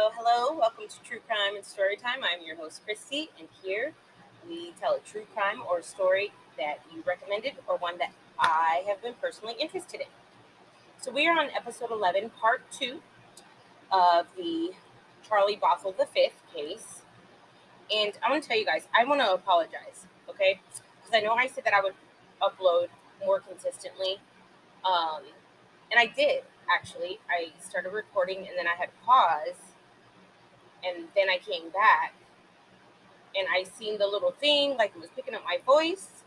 Hello. Welcome to True Crime and Storytime. I'm your host, Christy, and here we tell a true crime or story that you recommended or one that I have been personally interested in. So we are on episode 11, part 2 of the Charlie Bothuell V case. And I want to tell you guys, I want to apologize, okay? Because I know I said that I would upload more consistently. Um, and I did, actually. I started recording and then I had pause. And then I came back and I seen the little thing like it was picking up my voice,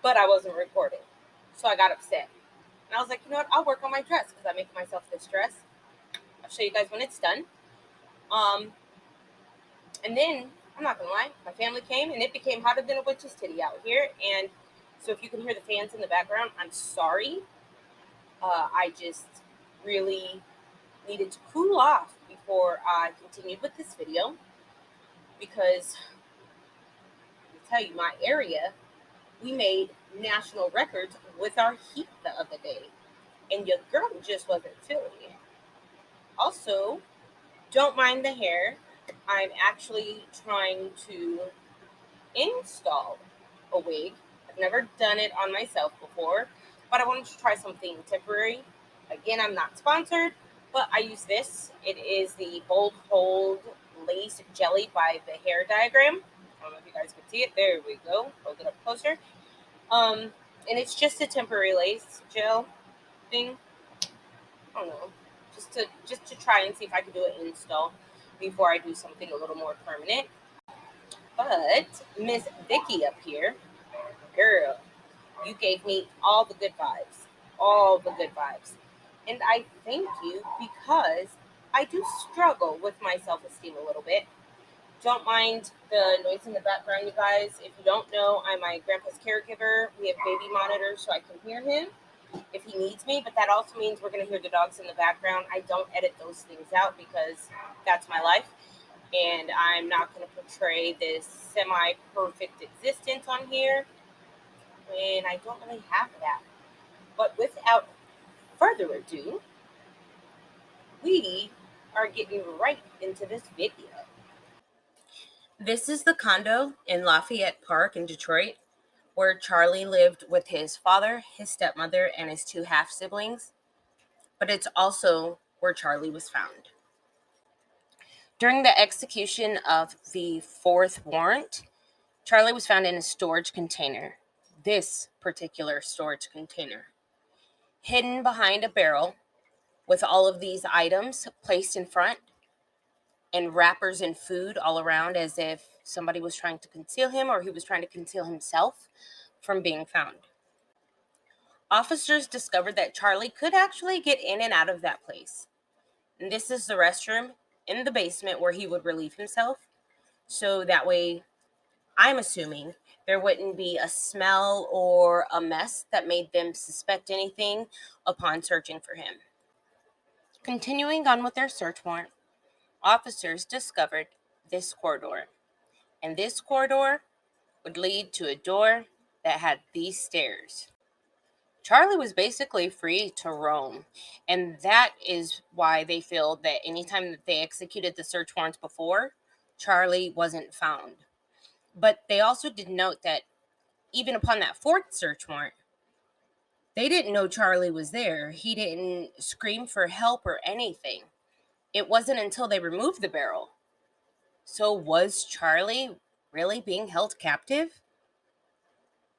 but I wasn't recording. So I got upset. And I was like, you know what? I'll work on my dress because I make myself this dress. I'll show you guys when it's done. And then, I'm not going to lie, my family came and it became hotter than a witch's titty out here. And so if you can hear the fans in the background, I'm sorry. I just really needed to cool off before I continued with this video because tell you, my area, we made national records with our heat the other day, and your girl just wasn't feeling it. Also, don't mind the hair. I'm actually trying to install a wig. I've never done it on myself before, but I wanted to try something temporary. Again, I'm not sponsored, but I use this. It is the Bold Hold Lace Jelly by the Hair Diagram. I don't know if you guys can see it. There we go. Hold it up closer. And it's just a temporary lace gel thing. I don't know. Just to try and see if I can do an install before I do something a little more permanent. But Miss Vicky up here, girl, you gave me all the good vibes. All the good vibes. And I thank you because I do struggle with my self-esteem a little bit. Don't mind the noise in the background, you guys. If you don't know, I'm my grandpa's caregiver. We have baby monitors so I can hear him if he needs me, but that also means we're going to hear the dogs in the background. I don't edit those things out because that's my life, and I'm not going to portray this semi-perfect existence on here when I don't really have that. But without further ado, we are getting right into this video. This is the condo in Lafayette Park in Detroit where Charlie lived with his father, his stepmother, and his 2 half-siblings, but it's also where Charlie was found. During the execution of the 4th warrant, Charlie was found in a storage container, this particular storage container, hidden behind a barrel with all of these items placed in front and wrappers and food all around as if somebody was trying to conceal him or he was trying to conceal himself from being found. Officers discovered that Charlie could actually get in and out of that place. And this is the restroom in the basement where he would relieve himself. So that way, I'm assuming, there wouldn't be a smell or a mess that made them suspect anything upon searching for him. Continuing on with their search warrant, officers discovered this corridor. And this corridor would lead to a door that had these stairs. Charlie was basically free to roam, and that is why they feel that anytime that they executed the search warrants before, Charlie wasn't found. But they also did note that even upon that 4th search warrant, they didn't know Charlie was there. He didn't scream for help or anything. It wasn't until they removed the barrel. So was Charlie really being held captive?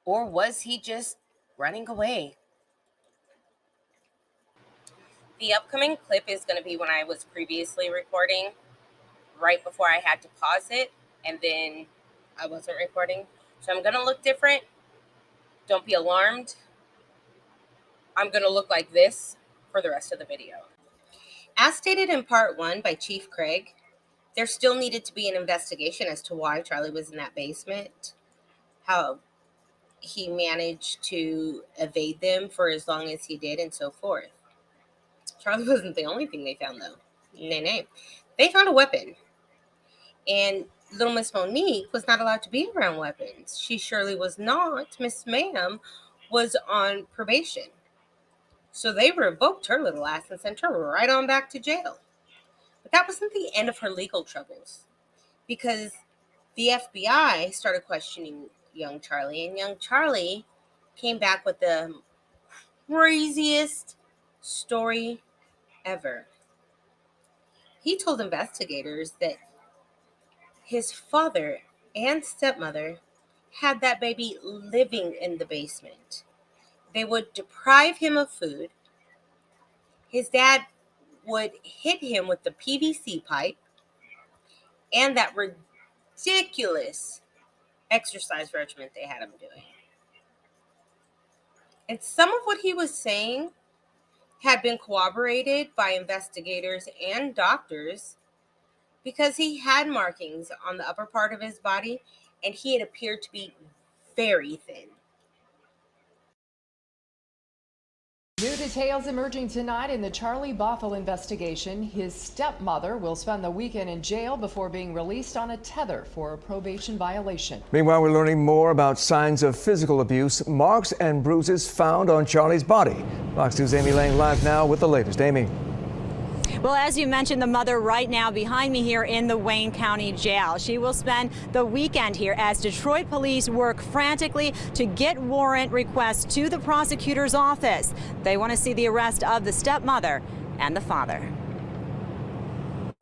Or was he just running away? The upcoming clip is going to be when I was previously recording, right before I had to pause it, and then I wasn't recording. So I'm going to look different. Don't be alarmed. I'm going to look like this for the rest of the video. As stated in part 1 by Chief Craig, there still needed to be an investigation as to why Charlie was in that basement, how he managed to evade them for as long as he did, and so forth. Charlie wasn't the only thing they found, though. Nay. They found a weapon. And little Miss Monique was not allowed to be around weapons. She surely was not. Miss Ma'am was on probation. So they revoked her little ass and sent her right on back to jail. But that wasn't the end of her legal troubles, because the FBI started questioning young Charlie, and young Charlie came back with the craziest story ever. He told investigators that his father and stepmother had that baby living in the basement. They would deprive him of food. His dad would hit him with the PVC pipe and that ridiculous exercise regimen they had him doing. And some of what he was saying had been corroborated by investigators and doctors, because he had markings on the upper part of his body and he had appeared to be very thin. New details emerging tonight in the Charlie Bothuell investigation. His stepmother will spend the weekend in jail before being released on a tether for a probation violation. Meanwhile, we're learning more about signs of physical abuse, marks and bruises found on Charlie's body. Fox News' Amy Lang live now with the latest. Amy. Well, as you mentioned, the mother right now behind me here in the Wayne County Jail. She will spend the weekend here as Detroit police work frantically to get warrant requests to the prosecutor's office. They want to see the arrest of the stepmother and the father.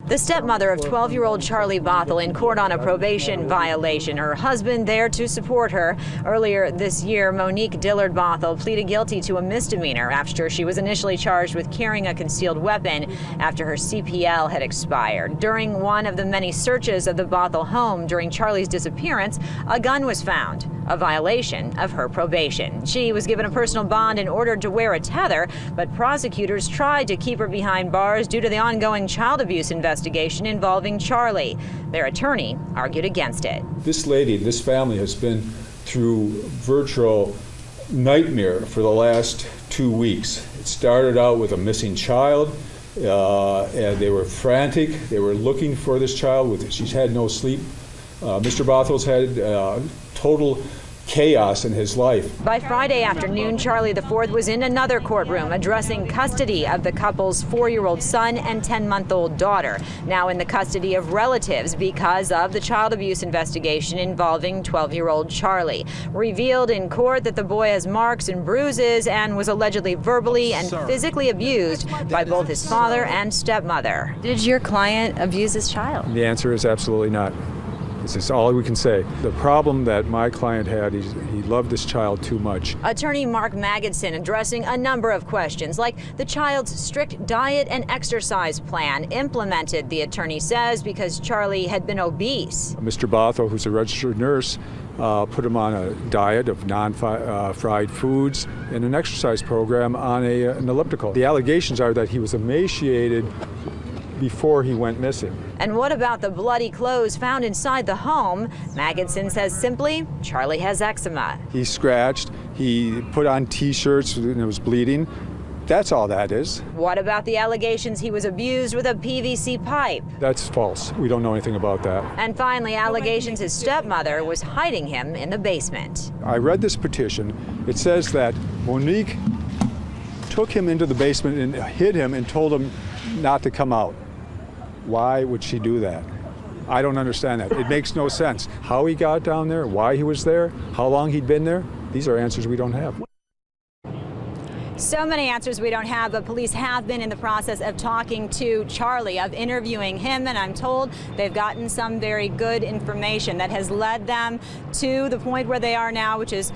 The stepmother of 12-year-old Charlie Bothuell in court on a probation violation. Her husband there to support her. Earlier this year, Monique Dillard Bothuell pleaded guilty to a misdemeanor after she was initially charged with carrying a concealed weapon after her CPL had expired. During one of the many searches of the Bothuell home during Charlie's disappearance, a gun was found, a violation of her probation. She was given a personal bond and ordered to wear a tether, but prosecutors tried to keep her behind bars due to the ongoing child abuse investigation involving Charlie. Their attorney argued against it. This lady, this family has been through virtual nightmare for the last 2 weeks. It started out with a missing child, and they were frantic. They were looking for this child. She's had no sleep. Mr. Bothuell's had total chaos in his life. By Friday afternoon, Charlie IV was in another courtroom addressing custody of the couple's 4-year-old son and 10-month-old daughter, now in the custody of relatives because of the child abuse investigation involving 12-year-old Charlie. Revealed in court that the boy has marks and bruises and was allegedly verbally and physically abused by both his father and stepmother. Did your client abuse his child? The answer is absolutely not. This is all we can say. The problem that my client had is he loved this child too much. Attorney Mark Magidson addressing a number of questions, like the child's strict diet and exercise plan implemented, the attorney says, because Charlie had been obese. Mr. Bothuell, who's a registered nurse, put him on a diet of non-fried foods and an exercise program on an elliptical. The allegations are that he was emaciated before he went missing. And what about the bloody clothes found inside the home? Magidson says simply, Charlie has eczema. He scratched, he put on T-shirts and it was bleeding. That's all that is. What about the allegations he was abused with a PVC pipe? That's false. We don't know anything about that. And finally, allegations his stepmother was hiding him in the basement. I read this petition. It says that Monique took him into the basement and hid him and told him not to come out. Why would she do that? I don't understand that. It makes no sense. How he got down there, why he was there, how long he'd been there, these are answers we don't have. So many answers we don't have, but police have been in the process of talking to Charlie, of interviewing him, and I'm told they've gotten some very good information that has led them to the point where they are now, which is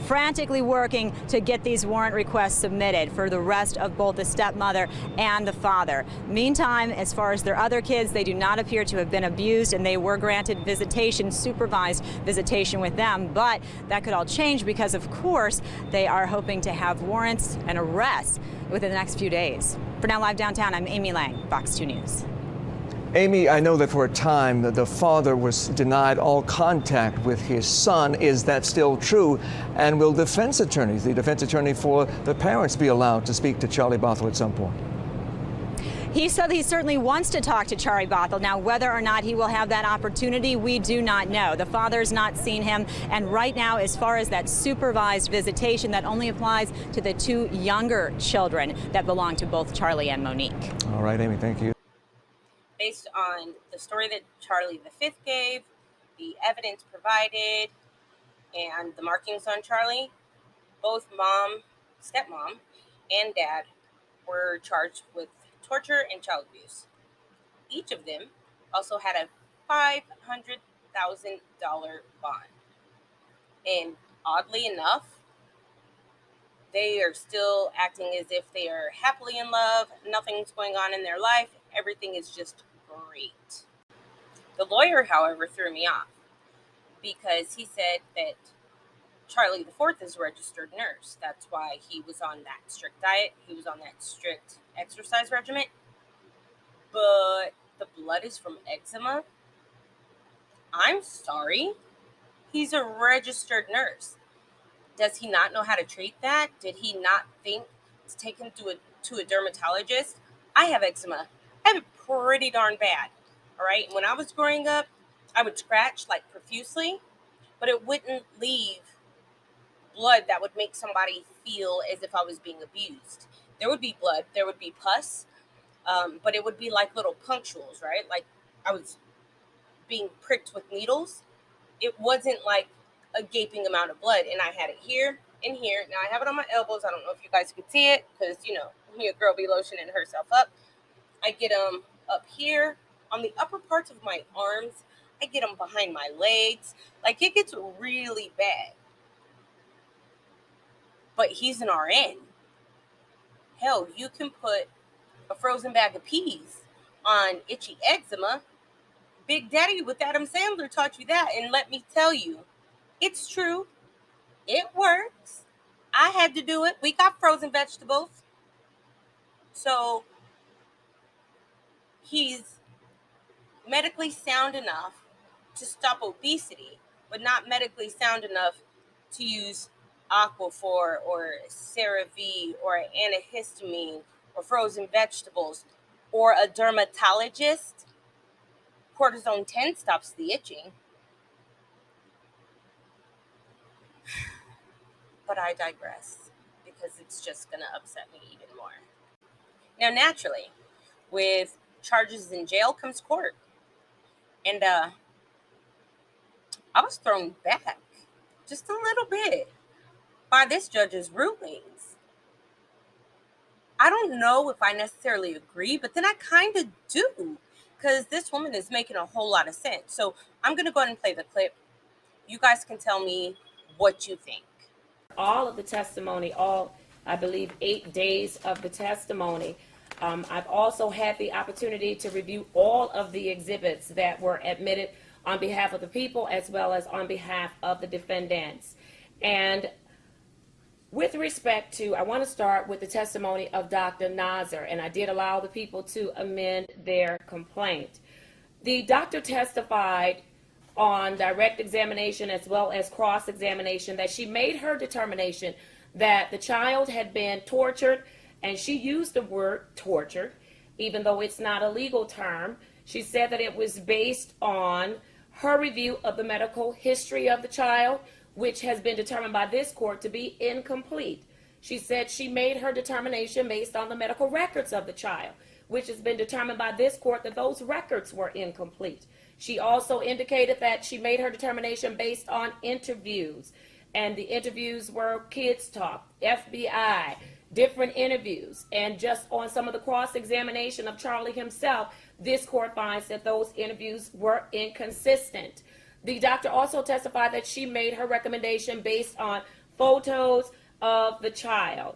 frantically working to get these warrant requests submitted for the rest of both the stepmother and the father. Meantime, as far as their other kids, they do not appear to have been abused, and they were granted visitation, supervised visitation with them. But that could all change because, of course, they are hoping to have warrants and arrests within the next few days. For now, live downtown, I'm Amy Lang, Fox 2 News. Amy, I know that for a time the father was denied all contact with his son. Is that still true? And will the defense attorney for the parents, be allowed to speak to Charlie Bothuell at some point? He said he certainly wants to talk to Charlie Bothuell. Now, whether or not he will have that opportunity, we do not know. The father's not seen him. And right now, as far as that supervised visitation, that only applies to the 2 younger children that belong to both Charlie and Monique. All right, Amy, thank you. based on the story that Charlie V gave, the evidence provided, and the markings on Charlie, both mom, stepmom, and dad were charged with torture and child abuse. Each of them also had a $500,000 bond. And oddly enough, they are still acting as if they are happily in love. Nothing's going on in their life. Everything is just great. The lawyer, however, threw me off because he said that Charlie IV is a registered nurse. That's why he was on that strict diet. He was on that strict exercise regimen. But the blood is from eczema. I'm sorry. He's a registered nurse. Does he not know how to treat that? Did he not think to take him to a dermatologist? I have eczema. I have it pretty darn bad. All right. When I was growing up, I would scratch like profusely, but it wouldn't leave blood that would make somebody feel as if I was being abused. There would be blood, there would be pus, but it would be like little punctules, right? Like I was being pricked with needles. It wasn't like a gaping amount of blood, and I had it here and here. Now I have it on my elbows. I don't know if you guys could see it because your girl be lotioning herself up. I get them up here on the upper parts of my arms. I get them behind my legs. Like it gets really bad. But he's an RN. Hell, you can put a frozen bag of peas on itchy eczema. Big Daddy with Adam Sandler taught you that, and let me tell you, it's true. It works. I had to do it. We got frozen vegetables. So he's medically sound enough to stop obesity, but not medically sound enough to use Aquaphor or CeraVe or antihistamine or frozen vegetables or a dermatologist. Cortisone 10 stops the itching. But I digress because it's just going to upset me even more. Now, naturally, with charges in jail comes court. And I was thrown back just a little bit by this judge's rulings. I don't know if I necessarily agree, but then I kind of do because this woman is making a whole lot of sense. So I'm going to go ahead and play the clip. You guys can tell me what you think. All of the testimony, I believe 8 days of the testimony. I've also had the opportunity to review all of the exhibits that were admitted on behalf of the people as well as on behalf of the defendants. And with respect to, I want to start with the testimony of Dr. Nazar, and I did allow the people to amend their complaint. The doctor testified on direct examination as well as cross-examination that she made her determination that the child had been tortured, and she used the word tortured, even though it's not a legal term. She said that it was based on her review of the medical history of the child, which has been determined by this court to be incomplete. She said she made her determination based on the medical records of the child, which has been determined by this court that those records were incomplete. She also indicated that she made her determination based on interviews, and the interviews were Kids Talk, FBI, different interviews, and just on some of the cross-examination of Charlie himself, this court finds that those interviews were inconsistent. The doctor also testified that she made her recommendation based on photos of the child.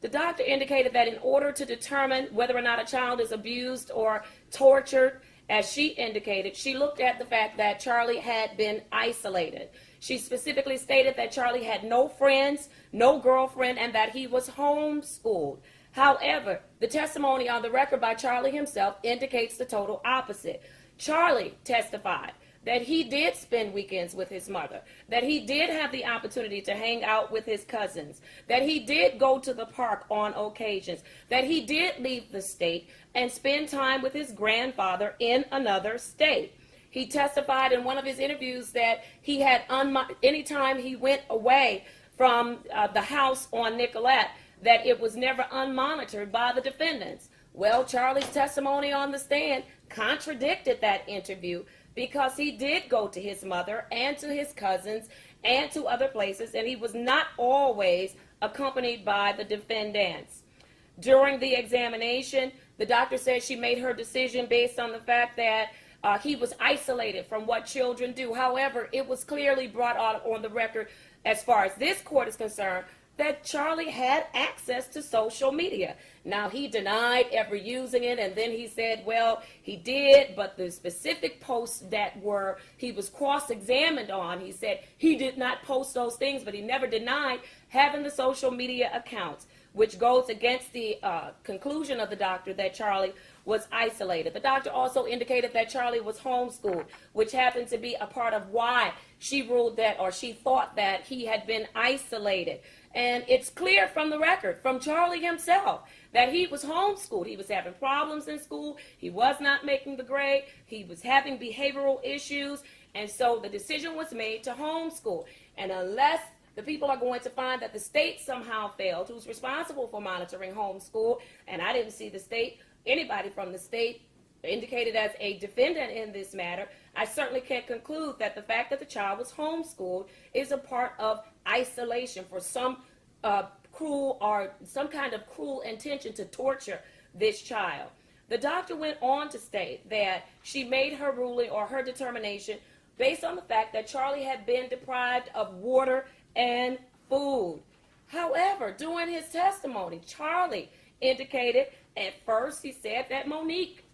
The doctor indicated that in order to determine whether or not a child is abused or tortured, as she indicated, she looked at the fact that Charlie had been isolated. She specifically stated that Charlie had no friends, no girlfriend, and that he was homeschooled. However, the testimony on the record by Charlie himself indicates the total opposite. Charlie testified that he did spend weekends with his mother, that he did have the opportunity to hang out with his cousins, that he did go to the park on occasions, that he did leave the state and spend time with his grandfather in another state. He testified in one of his interviews that he had, anytime he went away from the house on Nicolette, that it was never unmonitored by the defendants. Well, Charlie's testimony on the stand contradicted that interview, because he did go to his mother and to his cousins and to other places, and he was not always accompanied by the defendants. During the examination, the doctor said she made her decision based on the fact that he was isolated from what children do. However, it was clearly brought out on the record, as far as this court is concerned, that Charlie had access to social media. Now, he denied ever using it, and then he said, well, he did, but the specific posts that he was cross-examined on, he said he did not post those things, but he never denied having the social media accounts, which goes against the conclusion of the doctor that Charlie was isolated. The doctor also indicated that Charlie was homeschooled, which happened to be a part of why she ruled that, or she thought that he had been isolated. And it's clear from the record, from Charlie himself, that he was homeschooled. He was having problems in school. He was not making the grade. He was having behavioral issues. And so the decision was made to homeschool. And unless the people are going to find that the state somehow failed, who's responsible for monitoring homeschool, and I didn't see the state, anybody from the state indicated as a defendant in this matter, I certainly can't conclude that the fact that the child was homeschooled is a part of isolation for some cruel or some kind of cruel intention to torture this child. The doctor went on to state that she made her ruling or her determination based on the fact that Charlie had been deprived of water and food. However, during his testimony, Charlie indicated at first, he said that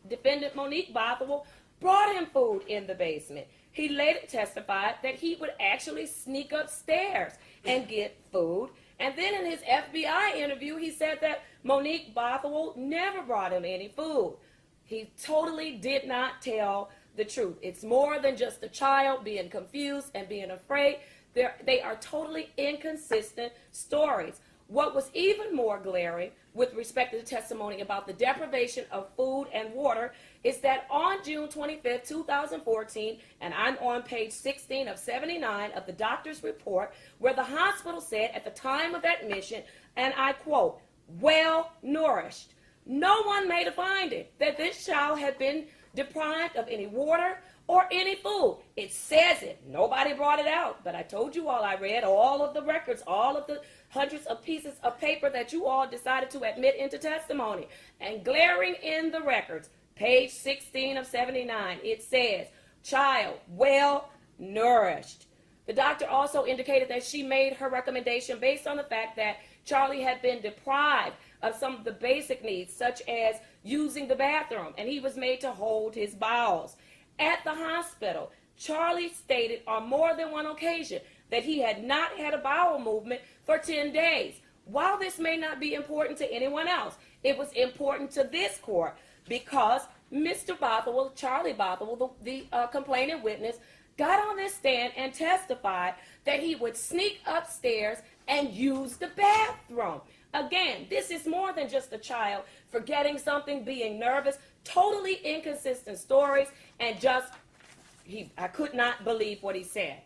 defendant Monique Bothuell, brought him food in the basement. He later testified that he would actually sneak upstairs and get food. And then in his FBI interview, he said that Monique Bothuell never brought him any food. He totally did not tell the truth. It's more than just a child being confused and being afraid. They are totally inconsistent stories. What was even more glaring with respect to the testimony about the deprivation of food and water is that on June 25th, 2014, and I'm on page 16 of 79 of the doctor's report, where the hospital said at the time of admission, and I quote, well nourished. No one made a finding that this child had been deprived of any water or any food. It says it. Nobody brought it out. But I told you all, I read all of the records, all of the hundreds of pieces of paper that you all decided to admit into testimony. And glaring in the records, page 16 of 79, it says, child well nourished. The doctor also indicated that she made her recommendation based on the fact that Charlie had been deprived of some of the basic needs, such as using the bathroom, and he was made to hold his bowels. At the hospital, Charlie stated on more than one occasion that he had not had a bowel movement for 10 days. While this may not be important to anyone else, it was important to this court because Mr. Bothuell, Charlie Bothuell, the complaining witness, got on this stand and testified that he would sneak upstairs and use the bathroom. Again, this is more than just a child forgetting something, being nervous, totally inconsistent stories, and I could not believe what he said.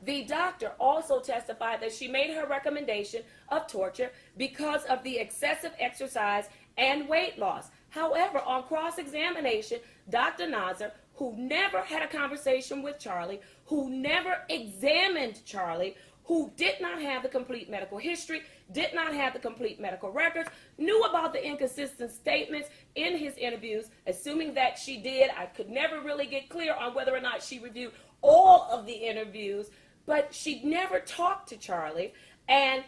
The doctor also testified that she made her recommendation of torture because of the excessive exercise and weight loss. However, on cross-examination, Dr. Nazar, who never had a conversation with Charlie, who never examined Charlie, who did not have the complete medical history, did not have the complete medical records, knew about the inconsistent statements in his interviews, assuming that she did. I could never really get clear on whether or not she reviewed all of the interviews, but she never talked to Charlie. And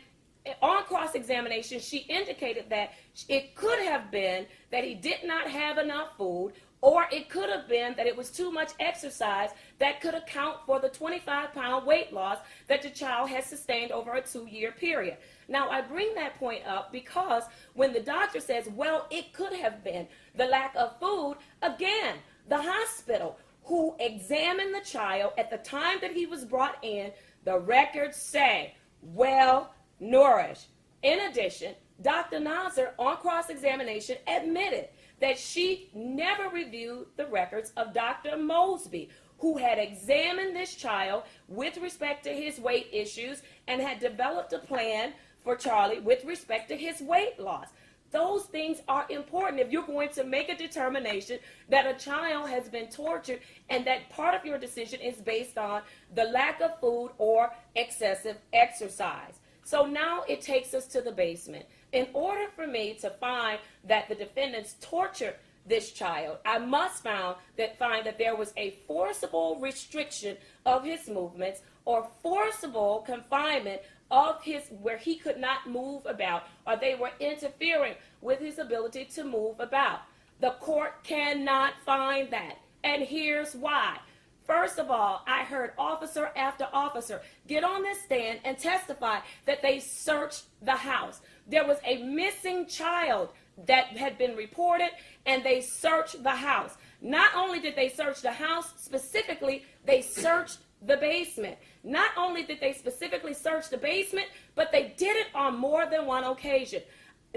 on cross-examination, she indicated that it could have been that he did not have enough food, or it could have been that it was too much exercise that could account for the 25-pound weight loss that the child has sustained over a 2-year period. Now, I bring that point up because when the doctor says, well, it could have been the lack of food, again, the hospital who examined the child at the time that he was brought in, the records say, well nourished. In addition, Dr. Nazar, on cross-examination, admitted that she never reviewed the records of Dr. Mosby, who had examined this child with respect to his weight issues and had developed a plan for Charlie with respect to his weight loss. Those things are important if you're going to make a determination that a child has been tortured and that part of your decision is based on the lack of food or excessive exercise. So now it takes us to the basement. In order for me to find that the defendants tortured this child, I must find that there was a forcible restriction of his movements or forcible confinement of his where he could not move about, or they were interfering with his ability to move about. The court cannot find that, and here's why. First of all, I heard officer after officer get on this stand and testify that they searched the house. There was a missing child that had been reported, and they searched the house. Not only did they search the house, specifically, they searched the basement. Not only did they specifically search the basement, but they did it on more than one occasion.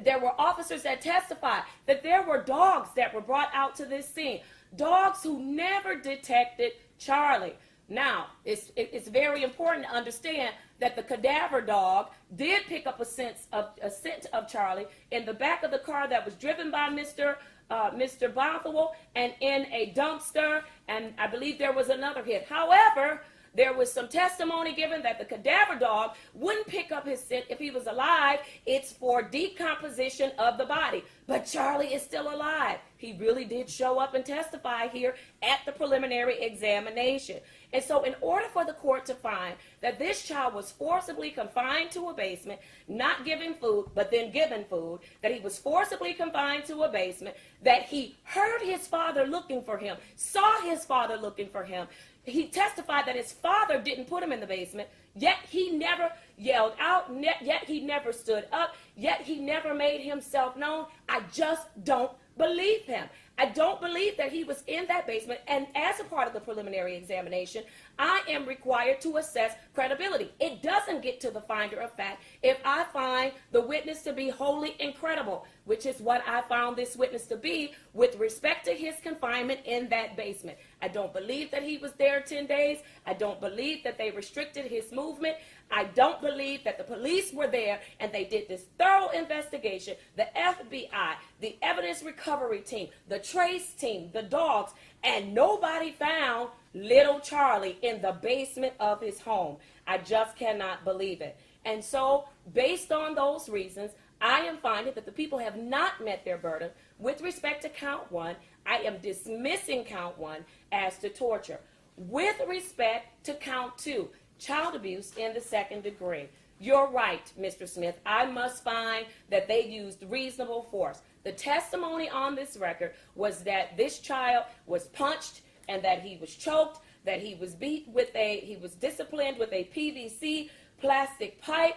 There were officers that testified that there were dogs that were brought out to this scene, dogs who never detected Charlie. Now, it's very important to understand that the cadaver dog did pick up a scent of Charlie in the back of the car that was driven by Mr. Bothuell and in a dumpster, and I believe there was another hit. However, there was some testimony given that the cadaver dog wouldn't pick up his scent if he was alive. It's for decomposition of the body. But Charlie is still alive. He really did show up and testify here at the preliminary examination. And so in order for the court to find that this child was forcibly confined to a basement, not given food, but then given food, that he was forcibly confined to a basement, that he heard his father looking for him, saw his father looking for him, he testified that his father didn't put him in the basement, yet he never yelled out, yet he never stood up, yet he never made himself known. I just don't believe him. I don't believe that he was in that basement, and as a part of the preliminary examination, I am required to assess credibility. It doesn't get to the finder of fact if I find the witness to be wholly incredible, which is what I found this witness to be with respect to his confinement in that basement. I don't believe that he was there 10 days. I don't believe that they restricted his movement. I don't believe that the police were there and they did this thorough investigation. The FBI, the evidence recovery team, the trace team, the dogs, and nobody found little Charlie in the basement of his home. I just cannot believe it. And so, based on those reasons, I am finding that the people have not met their burden with respect to count one. I am dismissing count one as to torture. With respect to count two, child abuse in the second degree, you're right, Mr. Smith. I must find that they used reasonable force. The testimony on this record was that this child was punched and that he was choked, that he was he was disciplined with a PVC plastic pipe.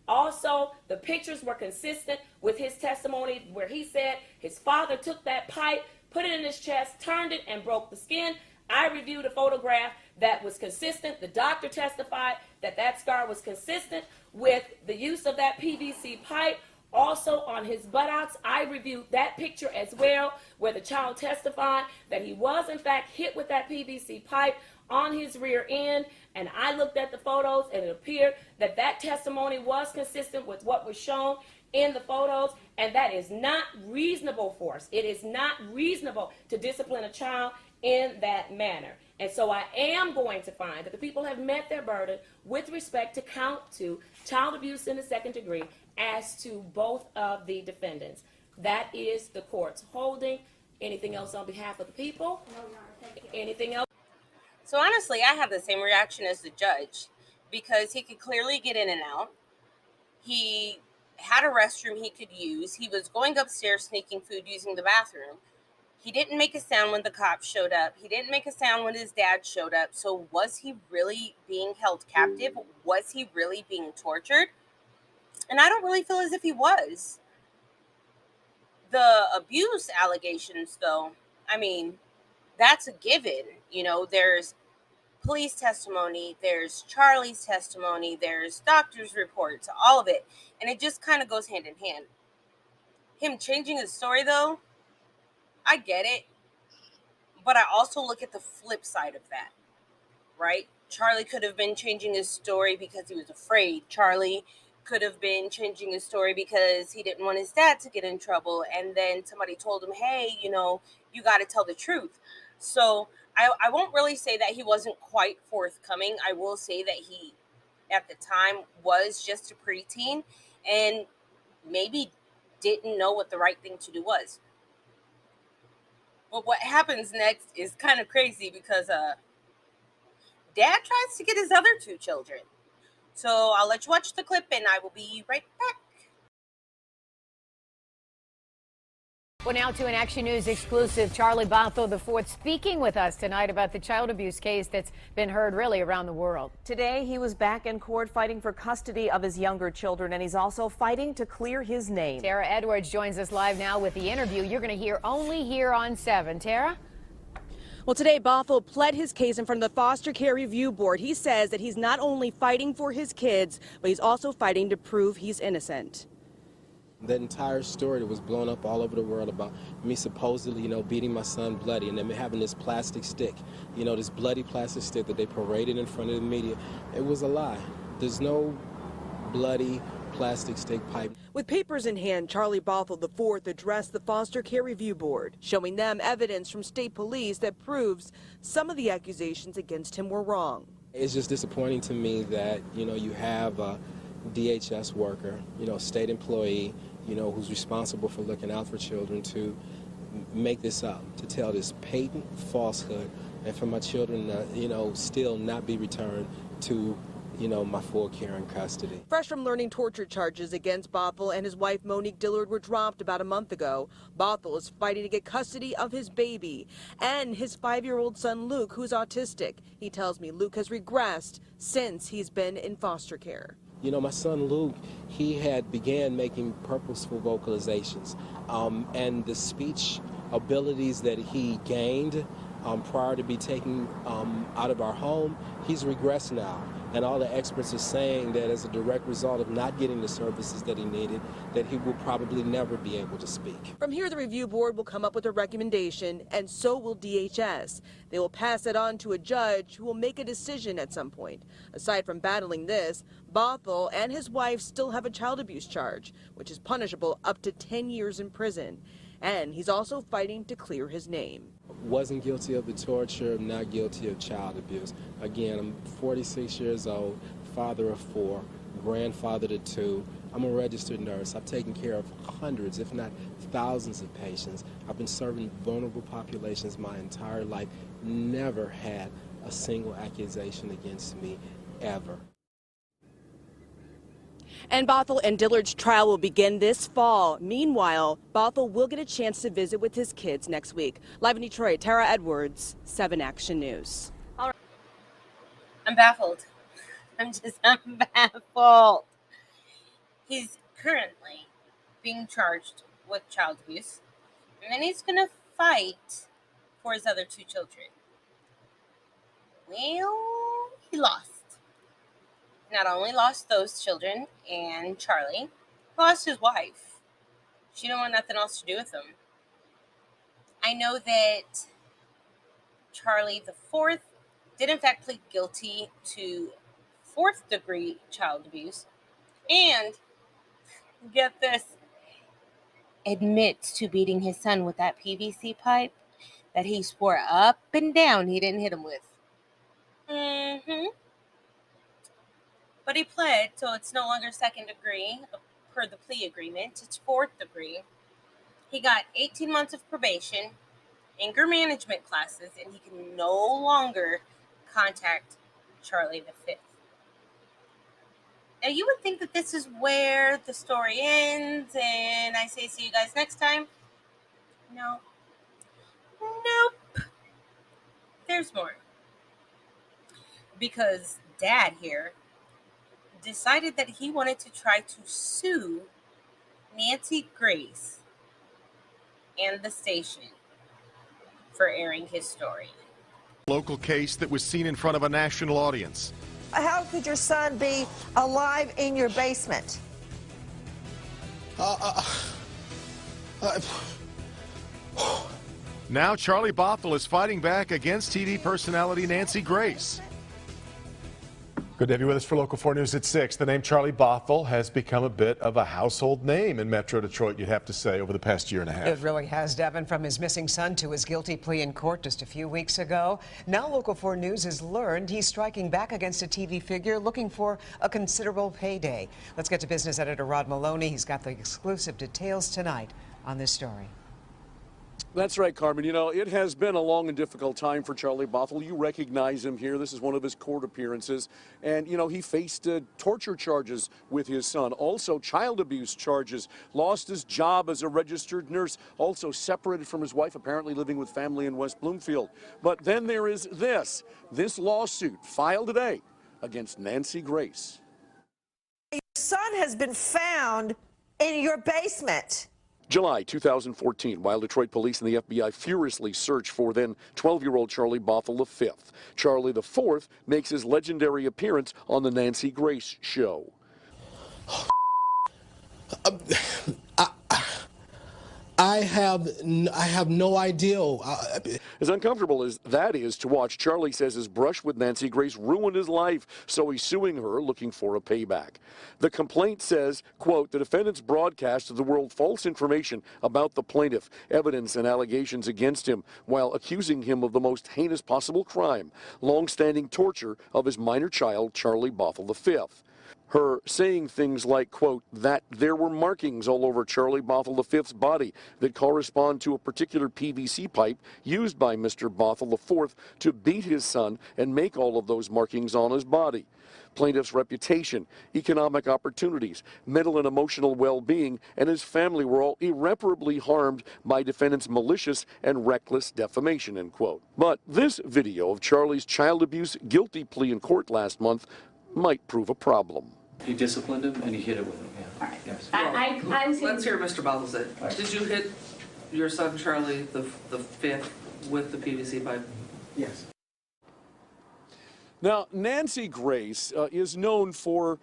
Also, the pictures were consistent with his testimony where he said his father took that pipe, put it in his chest, turned it, and broke the skin. I reviewed a photograph that was consistent. The doctor testified that that scar was consistent with the use of that PVC pipe. Also on his buttocks, I reviewed that picture as well, where the child testified that he was in fact hit with that PVC pipe on his rear end. And I looked at the photos and it appeared that that testimony was consistent with what was shown in the photos, and that is not reasonable force. It is not reasonable to discipline a child in that manner. And so I am going to find that the people have met their burden with respect to count two, child abuse in the second degree, as to both of the defendants. That is the court's holding. Anything else on behalf of the people? No, Your Honor, thank you. Anything else? So honestly, I have the same reaction as the judge because he could clearly get in and out. He had a restroom he could use. He was going upstairs sneaking food using the bathroom. He didn't make a sound when the cops showed up. He didn't make a sound when his dad showed up. So was he really being held captive? Was he really being tortured? And I don't really feel as if he was. The abuse allegations, though, I mean, that's a given. You know, there's police testimony, there's Charlie's testimony, there's doctor's reports, all of it. And it just kind of goes hand in hand. Him changing his story, though, I get it. But I also look at the flip side of that, right? Charlie could have been changing his story because he was afraid. Charlie could have been changing his story because he didn't want his dad to get in trouble. And then somebody told him, hey, you got to tell the truth. So I won't really say that he wasn't quite forthcoming. I will say that he, at the time, was just a preteen and maybe didn't know what the right thing to do was. But what happens next is kind of crazy because dad tries to get his other two children. So I'll let you watch the clip and I will be right back. Well, now to an Action News exclusive. Charlie Bothuell IV speaking with us tonight about the child abuse case that's been heard really around the world. Today, he was back in court fighting for custody of his younger children, and he's also fighting to clear his name. Tara Edwards joins us live now with the interview you're going to hear only here on 7. Tara? Well, today, Bothuell pled his case in front of the Foster Care Review Board. He says that he's not only fighting for his kids, but he's also fighting to prove he's innocent. That entire story that was blown up all over the world about me supposedly, beating my son bloody and then having this plastic stick, this bloody plastic stick that they paraded in front of the media, it was a lie. There's no bloody plastic stick pipe. With papers in hand, Charlie Bothuell IV addressed the Foster Care Review Board, showing them evidence from state police that proves some of the accusations against him were wrong. It's just disappointing to me that, you have a DHS worker, state employee, who's responsible for looking out for children to make this up, to tell this patent falsehood, and for my children to, still not be returned to, my full care and custody. Fresh from learning torture charges against Bothuell and his wife Monique Dillard were dropped about a month ago, Bothuell is fighting to get custody of his baby and his 5-year-old son Luke, who's autistic. He tells me Luke has regressed since he's been in foster care. My son Luke, he had began making purposeful vocalizations, and the speech abilities that he gained prior to be taken out of our home, he's regressed now. And all the experts are saying that as a direct result of not getting the services that he needed, that he will probably never be able to speak. From here, the review board will come up with a recommendation, and so will DHS. They will pass it on to a judge who will make a decision at some point. Aside from battling this, Bothuell and his wife still have a child abuse charge, which is punishable up to 10 years in prison. And he's also fighting to clear his name. Wasn't guilty of the torture, not guilty of child abuse. Again, I'm 46 years old, father of 4, grandfather to 2. I'm a registered nurse. I've taken care of hundreds, if not thousands of patients. I've been serving vulnerable populations my entire life. Never had a single accusation against me, ever. And Bothuell and Dillard's trial will begin this fall. Meanwhile, Bothuell will get a chance to visit with his kids next week. Live in Detroit, Tara Edwards, 7 Action News. I'm baffled. I'm baffled. He's currently being charged with child abuse, and then he's going to fight for his other 2 children. Well, he lost. Not only lost those children and Charlie, he lost his wife. She didn't want nothing else to do with him. I know that Charlie IV did in fact plead guilty to 4th degree child abuse and, get this, admits to beating his son with that PVC pipe that he swore up and down he didn't hit him with. But he pled, so it's no longer 2nd degree per the plea agreement. It's 4th degree. He got 18 months of probation, anger management classes, and he can no longer contact Charlie V. Now, you would think that this is where the story ends, and I say see you guys next time. No. Nope. There's more. Because Dad here decided that he wanted to try to sue Nancy Grace and the station for airing his story. Local case that was seen in front of a national audience. How could your son be alive in your basement? Now Charlie Bothuell is fighting back against TV personality Nancy Grace. Good to have you with us for Local 4 News at 6. The name Charlie Bothuell has become a bit of a household name in Metro Detroit, you'd have to say, over the past year and a half. It really has, Devin, from his missing son to his guilty plea in court just a few weeks ago. Now Local 4 News has learned he's striking back against a TV figure looking for a considerable payday. Let's get to business editor Rod Maloney. He's got the exclusive details tonight on this story. That's right, Carmen. You know, it has been a long and difficult time for Charlie Bothuell. You recognize him here. This is one of his court appearances. And, you know, he faced torture charges with his son, also child abuse charges, lost his job as a registered nurse, also separated from his wife, apparently living with family in West Bloomfield. But then there is this lawsuit filed today against Nancy Grace. Your son has been found in your basement. July 2014, while Detroit police and the FBI furiously search for then 12-year-old Charlie Bothuell V. Charlie IV makes his legendary appearance on the Nancy Grace Show. I have no idea. As uncomfortable as that is to watch, Charlie says his brush with Nancy Grace ruined his life, so he's suing her, looking for a payback. The complaint says, quote, the defendants broadcast to the world false information about the plaintiff, evidence and allegations against him, while accusing him of the most heinous possible crime, long-standing torture of his minor child, Charlie Bothuell V. Her saying things like, quote, that there were markings all over Charlie Bothuell V's body that correspond to a particular PVC pipe used by Mr. Bothuell IV to beat his son and make all of those markings on his body. Plaintiff's reputation, economic opportunities, mental and emotional well-being, and his family were all irreparably harmed by defendant's malicious and reckless defamation, end quote. But this video of Charlie's child abuse guilty plea in court last month might prove a problem. He disciplined him and he hit it with him. Yeah. All right. Yes. Let's hear Mr. Bothuell say. Right. Did you hit your son Charlie the fifth with the PVC pipe? Yes. Now, Nancy Grace is known for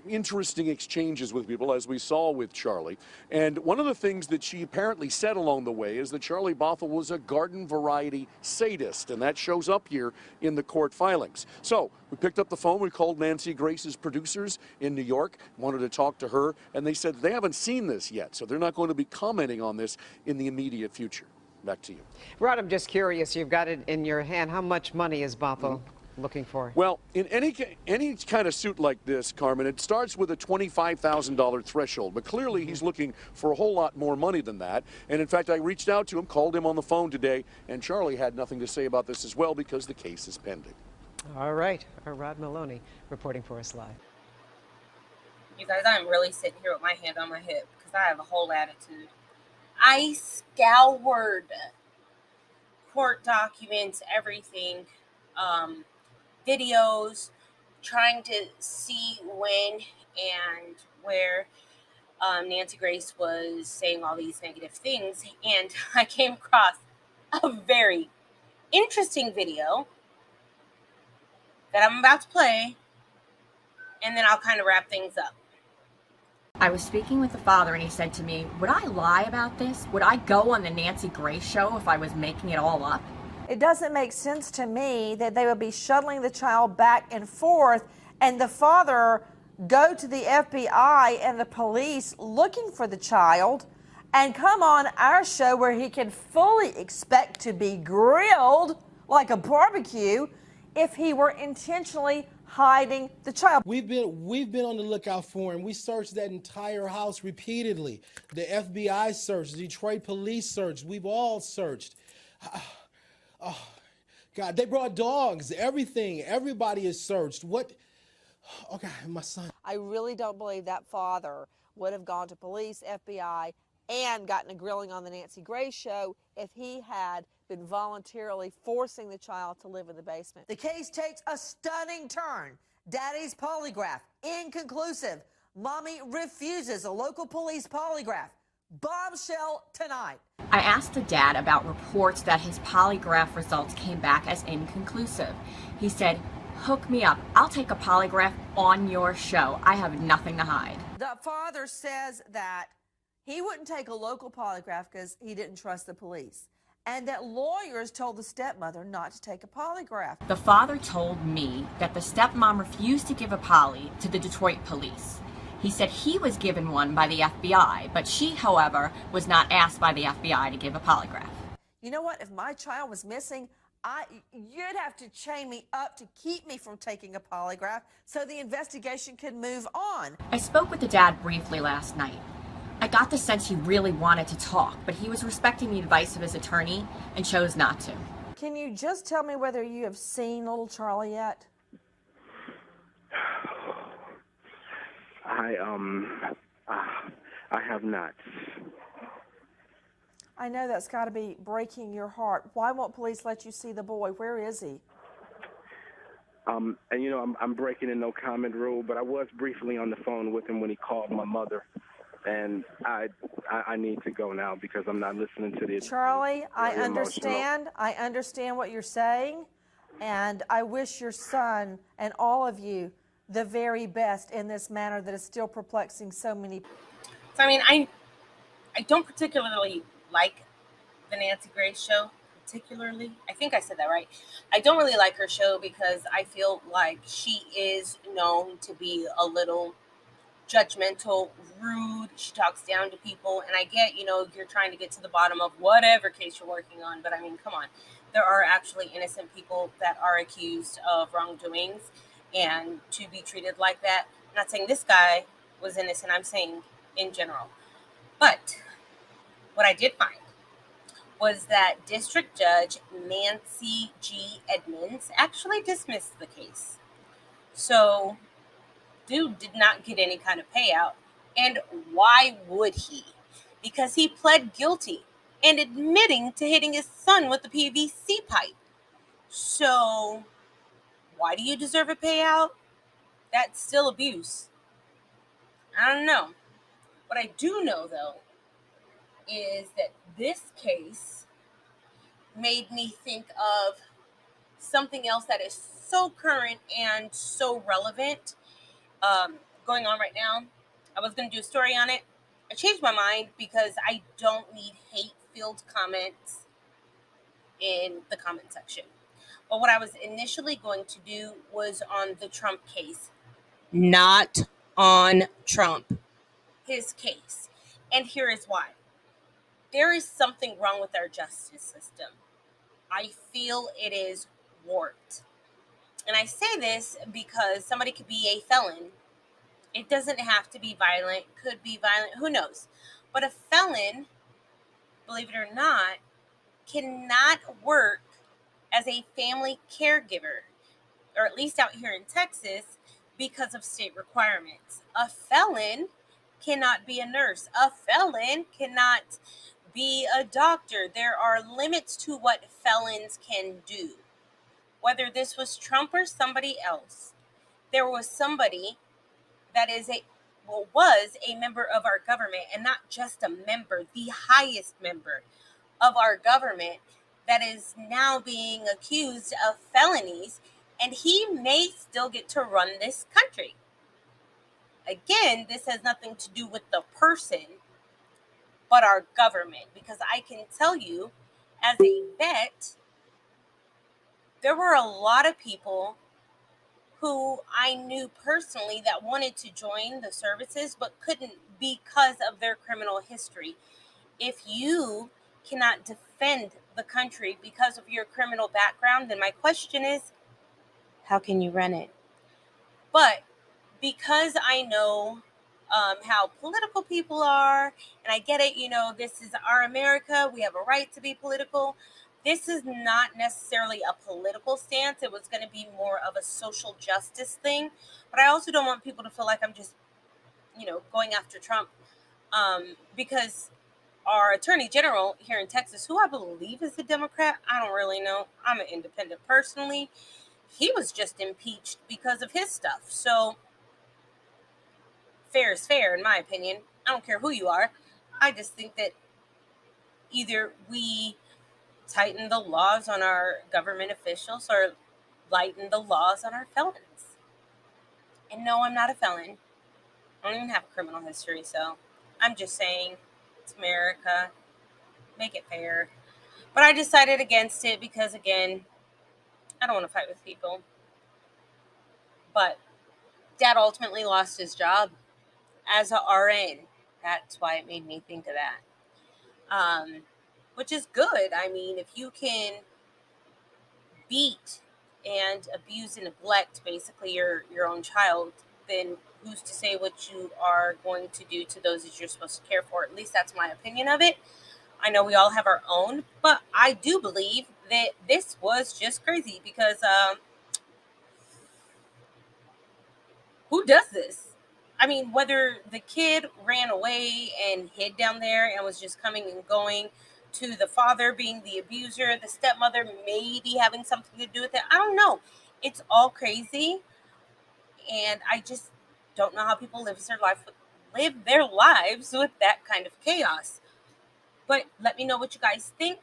interesting exchanges with people, as we saw with Charlie. And one of the things that she apparently said along the way is that Charlie Bothuell was a garden variety sadist, and that shows up here in the court filings. So we picked up the phone, we called Nancy Grace's producers in New York, wanted to talk to her, and they said they haven't seen this yet, so they're not going to be commenting on this in the immediate future. Back to you. Rod, I'm just curious, you've got it in your hand. How much money is Bothuell looking for? Well, in any kind of suit like this, Carmen, it starts with a $25,000 threshold, but clearly he's looking for a whole lot more money than that. And in fact, I reached out to him, called him on the phone today, and Charlie had nothing to say about this as well because the case is pending. All right, our Rod Maloney reporting for us live. You guys, I'm really sitting here with my hand on my hip because I have a whole attitude. I scoured court documents, everything, videos, trying to see when and where Nancy Grace was saying all these negative things, and I came across a very interesting video that I'm about to play, and then I'll kind of wrap things up. I was speaking with the father, and he said to me, would I lie about this? Would I go on the Nancy Grace show if I was making it all up? It doesn't make sense to me that they would be shuttling the child back and forth and the father go to the FBI and the police looking for the child and come on our show where he can fully expect to be grilled like a barbecue if he were intentionally hiding the child. We've been on the lookout for him. We searched that entire house repeatedly. The FBI searched, the Detroit police searched. We've all searched. Oh, God, they brought dogs, everything. Everybody is searched. What? Oh, God, my son. I really don't believe that father would have gone to police, FBI, and gotten a grilling on the Nancy Grace show if he had been voluntarily forcing the child to live in the basement. The case takes a stunning turn. Daddy's polygraph, inconclusive. Mommy refuses a local police polygraph. Bombshell tonight. I asked the dad about reports that his polygraph results came back as inconclusive. He said, hook me up. I'll take a polygraph on your show. I have nothing to hide. The father says that he wouldn't take a local polygraph because he didn't trust the police. and that lawyers told the stepmother not to take a polygraph. The father told me that the stepmom refused to give a poly to the Detroit police. He said he was given one by the FBI, but she, however, was not asked by the FBI to give a polygraph. You know what? If my child was missing, you'd have to chain me up to keep me from taking a polygraph so the investigation could move on. I spoke with the dad briefly last night. I got the sense he really wanted to talk, but he was respecting the advice of his attorney and chose not to. Can you just tell me whether you have seen little Charlie yet? I have not. I know that's got to be breaking your heart. Why won't police let you see the boy? Where is he? And you know, I'm breaking a no comment rule, but I was briefly on the phone with him when he called my mother, and I need to go now because I'm not listening to the. Charlie, I emotional. understand. I understand what you're saying, and I wish your son and all of you the very best in this matter that is still perplexing so many. So, I mean, I don't particularly like the Nancy Grace show, particularly. I think I said that right. I don't really like her show because I feel like she is known to be a little judgmental, rude. She talks down to people, and I get, you know, you're trying to get to the bottom of whatever case you're working on, but I mean, come on. There are actually innocent people that are accused of wrongdoings, and to be treated like that, I'm not saying this guy was innocent, I'm saying in general. But what I did find was that District Judge Nancy G. Edmonds actually dismissed the case. So, dude did not get any kind of payout. And why would he? Because he pled guilty and admitting to hitting his son with the PVC pipe. So, why do you deserve a payout? That's still abuse. I don't know. What I do know, though, is that this case made me think of something else that is so current and so relevant going on right now. I was going to do a story on it. I changed my mind because I don't need hate-filled comments in the comment section. But what I was initially going to do was on the Trump case, not on Trump, his case. And here is why. There is something wrong with our justice system. I feel it is warped. And I say this because somebody could be a felon. It doesn't have to be violent, could be violent, who knows? But a felon, believe it or not, cannot work as a family caregiver, or at least out here in Texas, because of state requirements. A felon cannot be a nurse. A felon cannot be a doctor. There are limits to what felons can do. Whether this was Trump or somebody else, there was somebody that was a member of our government, and not just a member, the highest member of our government, that is now being accused of felonies, and he may still get to run this country. Again, this has nothing to do with the person, but our government, because I can tell you, as a vet, there were a lot of people who I knew personally that wanted to join the services but couldn't because of their criminal history. If you cannot defend the country because of your criminal background, then my question is, how can you run it? But because I know how political people are, and I get it, you know, this is our America, we have a right to be political. This is not necessarily a political stance. It was going to be more of a social justice thing. But I also don't want people to feel like I'm just, you know, going after Trump, because our attorney general here in Texas, who I believe is a Democrat, I don't really know. I'm an independent personally. He was just impeached because of his stuff. So fair is fair, in my opinion. I don't care who you are. I just think that either we tighten the laws on our government officials or lighten the laws on our felons. And no, I'm not a felon. I don't even have a criminal history, so I'm just saying it's America. Make it fair. But I decided against it because, again, I don't want to fight with people. But Dad ultimately lost his job as a RN. That's why it made me think of that. Which is good. I mean, if you can beat and abuse and neglect basically your own child, then who's to say what you are going to do to those that you're supposed to care for? At least that's my opinion of it. I know we all have our own, but I do believe that this was just crazy because who does this? I mean, whether the kid ran away and hid down there and was just coming and going, to the father being the abuser, the stepmother maybe having something to do with it, I don't know. It's all crazy, and I just don't know how people live their lives with that kind of chaos. But let me know what you guys think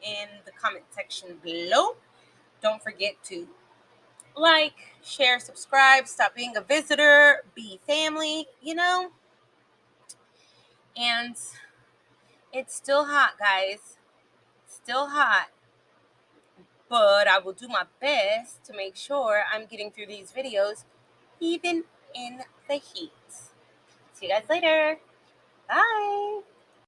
in the comment section below. Don't forget to like, share, subscribe, stop being a visitor, be family, And it's still hot, guys. Still hot. But I will do my best to make sure I'm getting through these videos even in the heat. See you guys later. Bye.